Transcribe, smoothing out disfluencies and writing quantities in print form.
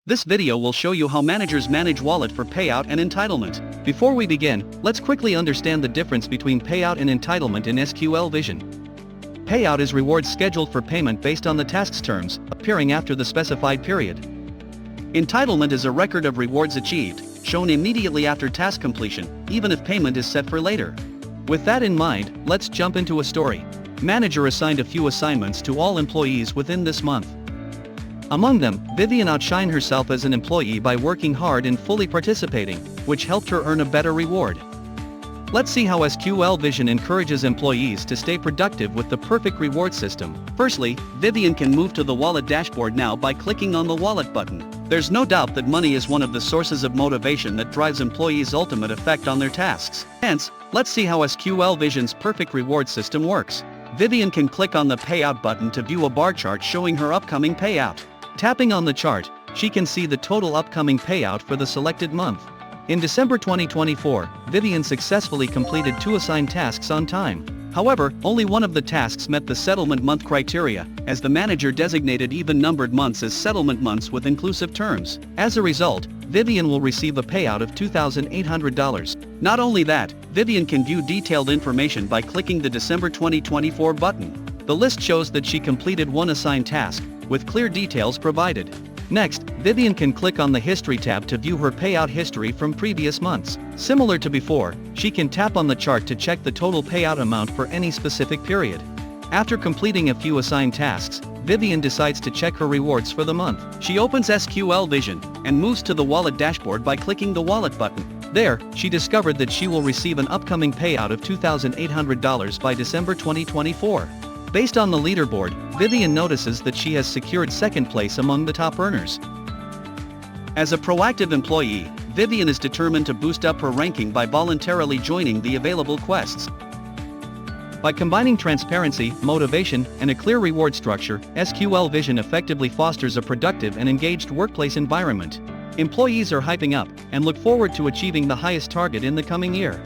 This video will show you how managers manage wallet for payout and entitlement. Before we begin, let's quickly understand the difference between payout and entitlement in SQL Vision. Payout is rewards scheduled for payment based on the task's terms, appearing after the specified period. Entitlement is a record of rewards achieved, shown immediately after task completion, even if payment is set for later. With that in mind, let's jump into a story. Manager assigned a few assignments to all employees within this month. Among them, Vivian outshined herself as an employee by working hard and fully participating, which helped her earn a better reward. Let's see how SQL Vision encourages employees to stay productive with the perfect reward system. Firstly, Vivian can move to the wallet dashboard now by clicking on the wallet button. There's no doubt that money is one of the sources of motivation that drives employees' ultimate effect on their tasks. Hence, let's see how SQL Vision's perfect reward system works. Vivian can click on the Payout button to view a bar chart showing her upcoming payout. Tapping on the chart, she can see the total upcoming payout for the selected month. In December 2024, Vivian successfully completed 2 assigned tasks on time. However, only one of the tasks met the settlement month criteria, as the manager designated even-numbered months as settlement months with inclusive terms. As a result, Vivian will receive a payout of $2,800. Not only that, Vivian can view detailed information by clicking the December 2024 button. The list shows that she completed 1 assigned task, with clear details provided. Next, Vivian can click on the History tab to view her payout history from previous months. Similar to before, she can tap on the chart to check the total payout amount for any specific period. After completing a few assigned tasks, Vivian decides to check her rewards for the month. She opens SQL Vision and moves to the wallet dashboard by clicking the wallet button. There, she discovered that she will receive an upcoming payout of $2,800 by December 2024. Based on the leaderboard, Vivian notices that she has secured second place among the top earners. As a proactive employee, Vivian is determined to boost up her ranking by voluntarily joining the available quests. By combining transparency, motivation, and a clear reward structure, SQL Vision effectively fosters a productive and engaged workplace environment. Employees are hyping up and look forward to achieving the highest target in the coming year.